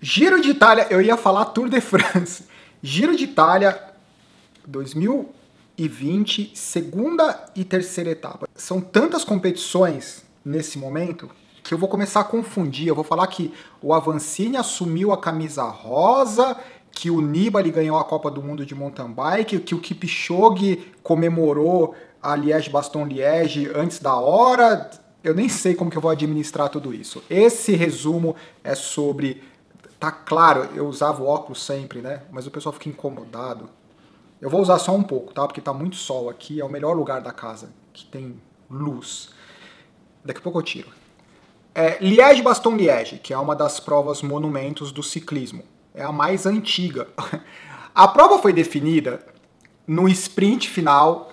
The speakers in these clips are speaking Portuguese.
Giro de Itália, eu ia falar Tour de France. Giro de Itália 2020, segunda e terceira etapa. São tantas competições nesse momento que eu vou começar a confundir. Eu vou falar que o Avancini assumiu a camisa rosa, que o Nibali ganhou a Copa do Mundo de mountain bike, que o Kipchoge comemorou a Liège-Bastogne-Liège antes da hora. Eu nem sei como que eu vou administrar tudo isso. Esse resumo é sobre... Tá claro, eu usava o óculos sempre, né? Mas o pessoal fica incomodado. Eu vou usar só um pouco, tá? Porque tá muito sol aqui, é o melhor lugar da casa, que tem luz. Daqui a pouco eu tiro. Liège-Bastogne-Liège, que é uma das provas monumentos do ciclismo. É a mais antiga. A prova foi definida no sprint final.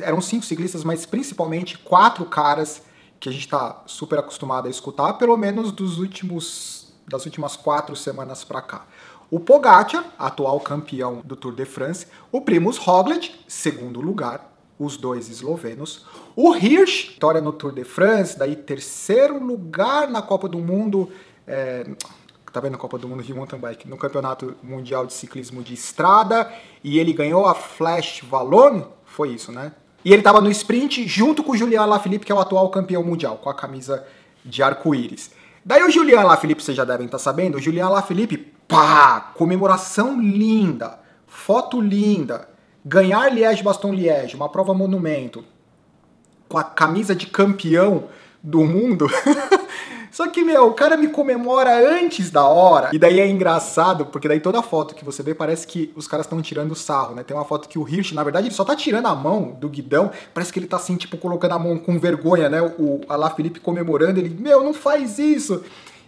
Eram 5 ciclistas, mas principalmente 4 caras que a gente tá super acostumado a escutar, pelo menos das últimas 4 semanas para cá. O Pogacar, atual campeão do Tour de France, o Primož Roglič, segundo lugar, os dois eslovenos, o Hirschi, vitória no Tour de France, daí terceiro lugar na Copa do Mundo, tá vendo a Copa do Mundo de mountain bike, no Campeonato Mundial de Ciclismo de Estrada, e ele ganhou a Flash Wallonne, foi isso, né? E ele estava no sprint junto com o Julian Alaphilippe, que é o atual campeão mundial, com a camisa de arco-íris. Daí o Julian Alaphilippe, vocês já devem estar sabendo, o Julian Alaphilippe, pá, comemoração linda, foto linda, ganhar Liège-Bastogne-Liège, uma prova monumento, com a camisa de campeão do mundo. Só que, meu, o cara me comemora antes da hora. E daí é engraçado, porque daí toda foto que você vê parece que os caras estão tirando sarro, né? Tem uma foto que o Hirschi, na verdade, ele só tá tirando a mão do guidão. Parece que ele tá assim, tipo, colocando a mão com vergonha, né? O Alaphilippe comemorando, ele, meu, não faz isso!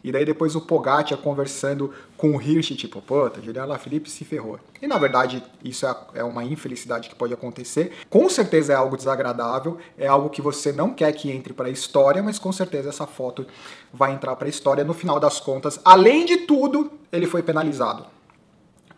E daí depois o Pogacar conversando com o Hirschi, tipo, puta, Julian Alaphilippe se ferrou. E na verdade isso é uma infelicidade que pode acontecer. Com certeza é algo desagradável, é algo que você não quer que entre para a história, mas com certeza essa foto vai entrar para a história. No final das contas, além de tudo, ele foi penalizado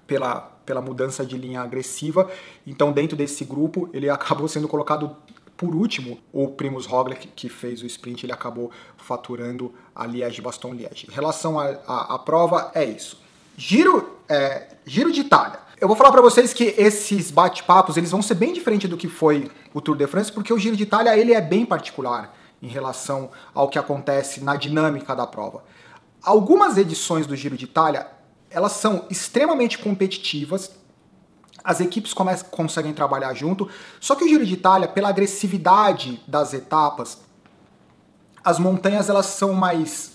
pela mudança de linha agressiva. Então dentro desse grupo ele acabou sendo colocado por último. O Primož Roglič, que fez o sprint, ele acabou faturando a Liège-Bastogne-Liège. Em relação à prova, é isso. Giro de Itália. Eu vou falar para vocês que esses bate-papos eles vão ser bem diferentes do que foi o Tour de France, porque o Giro de Itália ele é bem particular em relação ao que acontece na dinâmica da prova. Algumas edições do Giro de Itália, elas são extremamente competitivas, as equipes conseguem trabalhar junto, só que o Giro de Itália, pela agressividade das etapas, as montanhas elas são mais...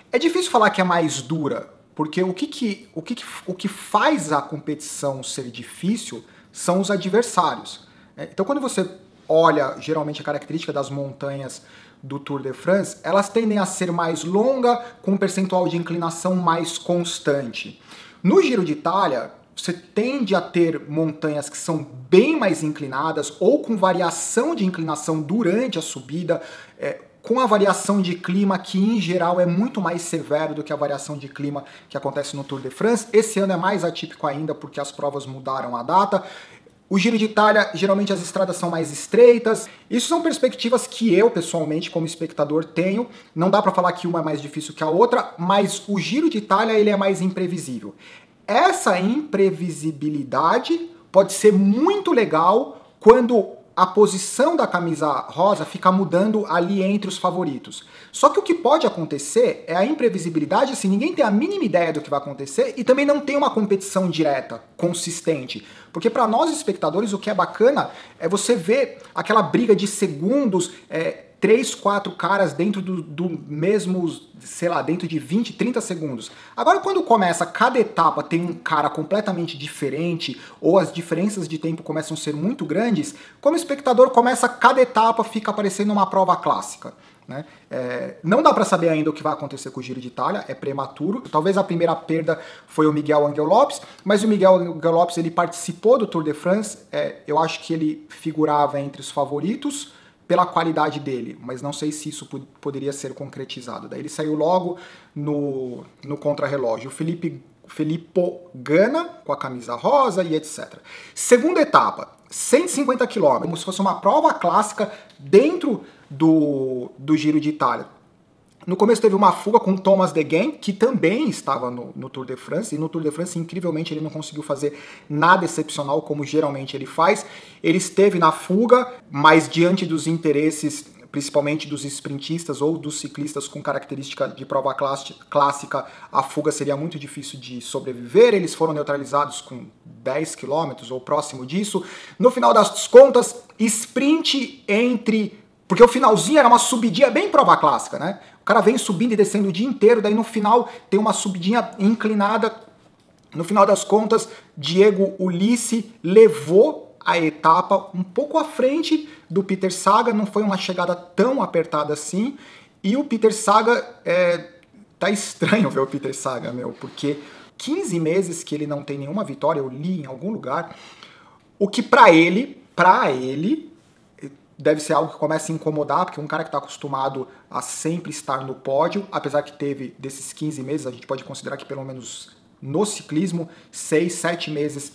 É difícil falar que é mais dura, porque o que faz a competição ser difícil são os adversários. Então quando você olha, geralmente, a característica das montanhas do Tour de France, elas tendem a ser mais longas, com um percentual de inclinação mais constante. No Giro de Itália, você tende a ter montanhas que são bem mais inclinadas ou com variação de inclinação durante a subida, com a variação de clima que, em geral, é muito mais severo do que a variação de clima que acontece no Tour de France. Esse ano é mais atípico ainda porque as provas mudaram a data. O Giro de Itália, geralmente as estradas são mais estreitas. Isso são perspectivas que eu, pessoalmente, como espectador, tenho. Não dá para falar que uma é mais difícil que a outra, mas o Giro de Itália ele é mais imprevisível. Essa imprevisibilidade pode ser muito legal quando a posição da camisa rosa fica mudando ali entre os favoritos. Só que o que pode acontecer é a imprevisibilidade, assim, ninguém tem a mínima ideia do que vai acontecer e também não tem uma competição direta, consistente. Porque para nós espectadores o que é bacana é você ver aquela briga de segundos, 3, 4 caras dentro do mesmo, sei lá, dentro de 20, 30 segundos. Agora, quando começa, cada etapa tem um cara completamente diferente, ou as diferenças de tempo começam a ser muito grandes, como espectador, cada etapa fica parecendo uma prova clássica. Né? Não dá para saber ainda o que vai acontecer com o Giro de Itália, é prematuro. Talvez a primeira perda foi o Miguel Angel Lopes, mas o Miguel Angel Lopes ele participou do Tour de France, eu acho que ele figurava entre os favoritos, pela qualidade dele, mas não sei se isso poderia ser concretizado. Daí ele saiu logo no contrarrelógio. O Filippo Ganna, com a camisa rosa e etc. Segunda etapa, 150 km, como se fosse uma prova clássica dentro do Giro de Itália. No começo teve uma fuga com Thomas Degenn, que também estava no Tour de France, e no Tour de France, incrivelmente, ele não conseguiu fazer nada excepcional, como geralmente ele faz. Ele esteve na fuga, mas diante dos interesses, principalmente dos sprintistas ou dos ciclistas com característica de prova clássica, a fuga seria muito difícil de sobreviver. Eles foram neutralizados com 10 km ou próximo disso. No final das contas, sprint entre... Porque o finalzinho era uma subidinha bem prova clássica, né? O cara vem subindo e descendo o dia inteiro, daí no final tem uma subidinha inclinada. No final das contas, Diego Ulissi levou a etapa um pouco à frente do Peter Sagan, não foi uma chegada tão apertada assim. E o Peter Sagan, tá estranho ver o Peter Sagan, porque 15 meses que ele não tem nenhuma vitória, eu li em algum lugar, o que pra ele, deve ser algo que começa a incomodar, porque um cara que está acostumado a sempre estar no pódio, apesar que teve desses 15 meses, a gente pode considerar que pelo menos no ciclismo, 6, 7 meses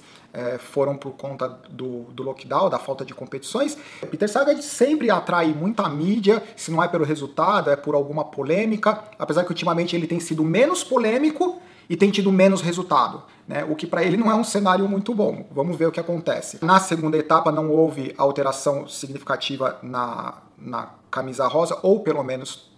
foram por conta do lockdown, da falta de competições. Peter Sagan sempre atrai muita mídia, se não é pelo resultado, é por alguma polêmica, apesar que ultimamente ele tem sido menos polêmico e tem tido menos resultado, né? O que para ele não é um cenário muito bom. Vamos ver o que acontece. Na segunda etapa não houve alteração significativa na camisa rosa, ou pelo menos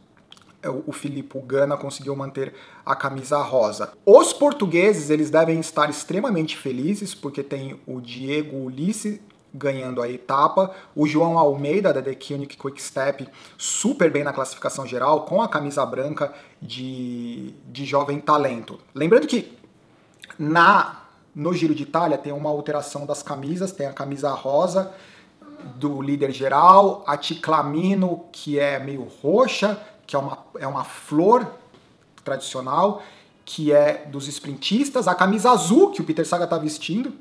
o Filippo Ganna conseguiu manter a camisa rosa. Os portugueses, eles devem estar extremamente felizes, porque tem o Diego Ulissi ganhando a etapa, o João Almeida da The Koenig Quick Step super bem na classificação geral, com a camisa branca de jovem talento. Lembrando que no Giro de Itália tem uma alteração das camisas, tem a camisa rosa do líder geral, a Ciclamino, que é meio roxa, que é uma flor tradicional, que é dos sprintistas, a camisa azul, que o Peter Sagan está vestindo,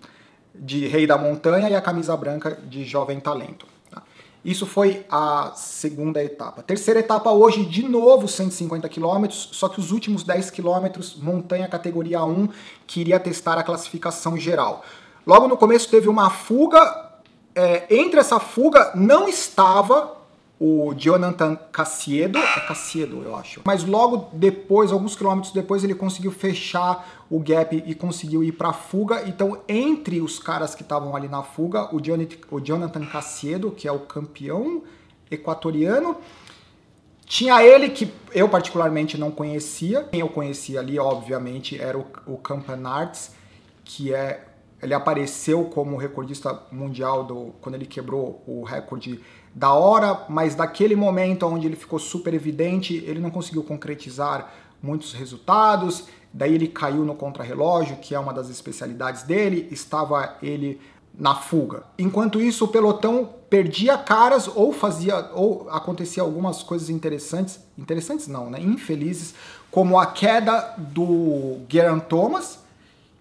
de Rei da Montanha, e a camisa branca de jovem talento. Tá? Isso foi a segunda etapa. Terceira etapa hoje, de novo, 150 km, só que os últimos 10 km, montanha categoria 1, que iria testar a classificação geral. Logo no começo teve uma fuga, entre essa fuga não estava o Jonathan Caicedo, Caicedo eu acho, mas logo depois, alguns quilômetros depois, ele conseguiu fechar o gap e conseguiu ir para a fuga. Então, entre os caras que estavam ali na fuga, o Jonathan Caicedo, que é o campeão equatoriano, tinha ele que eu particularmente não conhecia. Quem eu conhecia ali, obviamente, era o Campenaerts, que ele apareceu como recordista mundial quando ele quebrou o recorde da hora, mas daquele momento onde ele ficou super evidente, ele não conseguiu concretizar muitos resultados, daí ele caiu no contrarrelógio, que é uma das especialidades dele, estava ele na fuga. Enquanto isso, o pelotão perdia caras ou acontecia algumas coisas interessantes não, né, infelizes, como a queda do Geraint Thomas,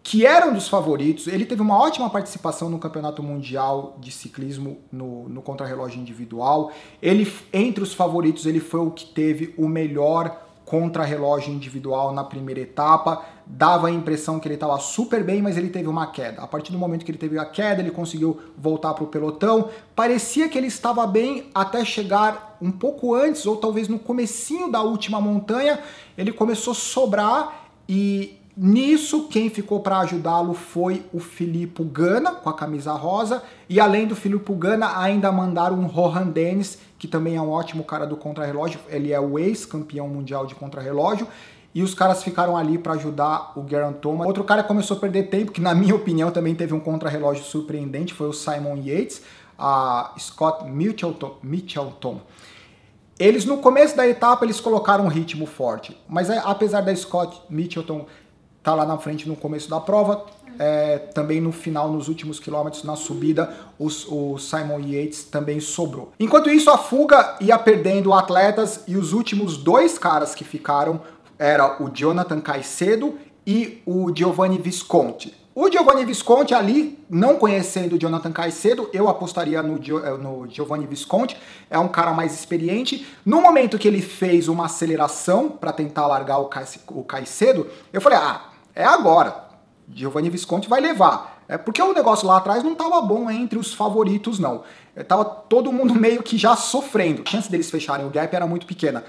que era um dos favoritos. Ele teve uma ótima participação no Campeonato Mundial de Ciclismo no contrarrelógio individual. Ele, entre os favoritos, ele foi o que teve o melhor contrarrelógio individual na primeira etapa. Dava a impressão que ele estava super bem, mas ele teve uma queda. A partir do momento que ele teve a queda, ele conseguiu voltar para o pelotão. Parecia que ele estava bem até chegar um pouco antes, ou talvez no comecinho da última montanha, ele começou a sobrar e nisso, quem ficou para ajudá-lo foi o Filippo Ganna, com a camisa rosa, e além do Filippo Ganna, ainda mandaram um Rohan Dennis, que também é um ótimo cara do contrarrelógio, ele é o ex-campeão mundial de contrarrelógio, e os caras ficaram ali para ajudar o Geraint Thomas. Outro cara começou a perder tempo, que na minha opinião também teve um contrarrelógio surpreendente, foi o Simon Yates, a Scott Mitchelton. Eles, no começo da etapa, eles colocaram um ritmo forte, mas apesar da Scott Mitchelton tá lá na frente no começo da prova, também no final, nos últimos quilômetros, na subida, o Simon Yates também sobrou. Enquanto isso, a fuga ia perdendo atletas e os últimos dois caras que ficaram era o Jonathan Caicedo e o Giovanni Visconti. O Giovanni Visconti ali, não conhecendo o Jonathan Caicedo, eu apostaria no Giovanni Visconti, é um cara mais experiente. No momento que ele fez uma aceleração para tentar largar o Caicedo, eu falei, é agora, Giovanni Visconti vai levar. Porque o negócio lá atrás não estava bom entre os favoritos, não. Tava todo mundo meio que já sofrendo. A chance deles fecharem o gap era muito pequena.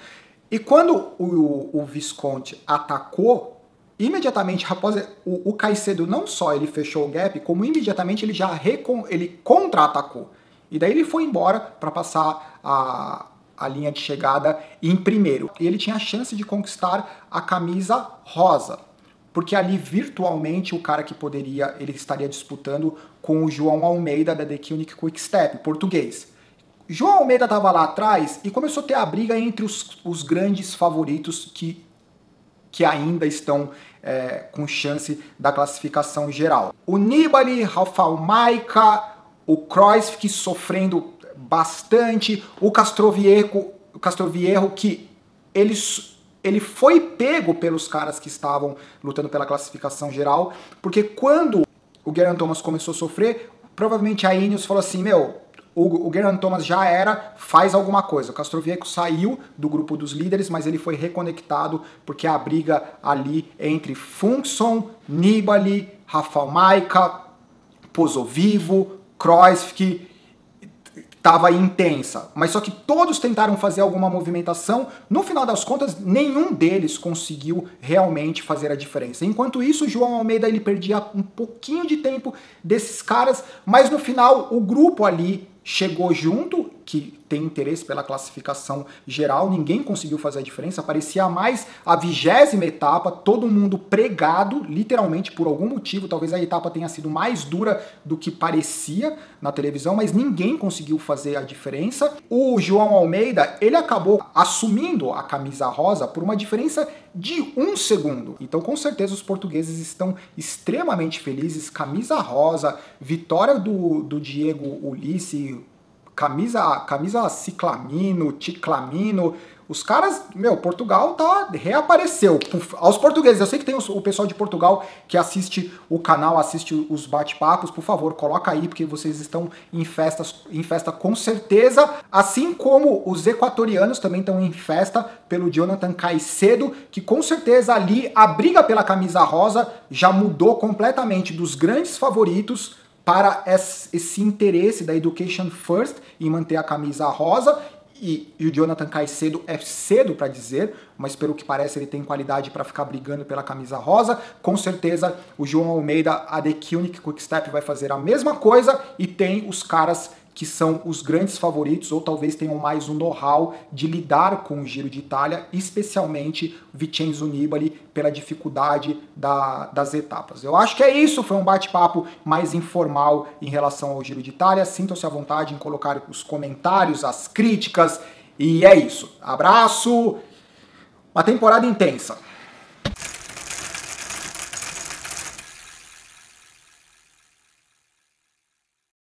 E quando o Visconti atacou, imediatamente após o Caicedo não só ele fechou o gap, como imediatamente ele ele contra-atacou. E daí ele foi embora para passar a linha de chegada em primeiro. E ele tinha a chance de conquistar a camisa rosa, porque ali virtualmente o cara que poderia, ele estaria disputando com o João Almeida da The Koenig Quick-Step, português. João Almeida estava lá atrás e começou a ter a briga entre os grandes favoritos que ainda estão com chance da classificação geral. O Nibali, Rafael Majka, o Kruijswijk sofrendo bastante, o Castroviejo que ele foi pego pelos caras que estavam lutando pela classificação geral, porque quando o Geraint Thomas começou a sofrer, provavelmente a Ineos falou assim, meu, o Geraint Thomas já era, faz alguma coisa. O Castroviejo saiu do grupo dos líderes, mas ele foi reconectado porque a briga ali entre Fuglsang, Nibali, Rafael Majka, Pozzovivo, Kruijswijk estava intensa, mas só que todos tentaram fazer alguma movimentação, no final das contas nenhum deles conseguiu realmente fazer a diferença. Enquanto isso, o João Almeida ele perdia um pouquinho de tempo desses caras, mas no final o grupo ali chegou junto, que tem interesse pela classificação geral, ninguém conseguiu fazer a diferença, parecia mais a 20ª etapa, todo mundo pregado, literalmente por algum motivo, talvez a etapa tenha sido mais dura do que parecia na televisão, mas ninguém conseguiu fazer a diferença. O João Almeida, ele acabou assumindo a camisa rosa por uma diferença de 1 segundo. Então, com certeza, os portugueses estão extremamente felizes, camisa rosa, vitória do Diego Ulissi, camisa Ciclamino, Ticlamino, os caras, meu, Portugal reapareceu. Aos portugueses, eu sei que tem o pessoal de Portugal que assiste o canal, assiste os bate-papos, por favor, coloca aí, porque vocês estão em festa com certeza, assim como os equatorianos também estão em festa pelo Jonathan Caicedo, que com certeza ali a briga pela camisa rosa já mudou completamente dos grandes favoritos para esse interesse da Education First em manter a camisa rosa, e o Jonathan Caicedo é cedo para dizer, mas pelo que parece ele tem qualidade para ficar brigando pela camisa rosa. Com certeza o João Almeida, a The Koenig Quick-Step vai fazer a mesma coisa, e tem os caras que são os grandes favoritos, ou talvez tenham mais um know-how de lidar com o Giro de Itália, especialmente Vincenzo Nibali, pela dificuldade das etapas. Eu acho que é isso, foi um bate-papo mais informal em relação ao Giro de Itália. Sintam-se à vontade em colocar os comentários, as críticas, e é isso. Abraço, uma temporada intensa.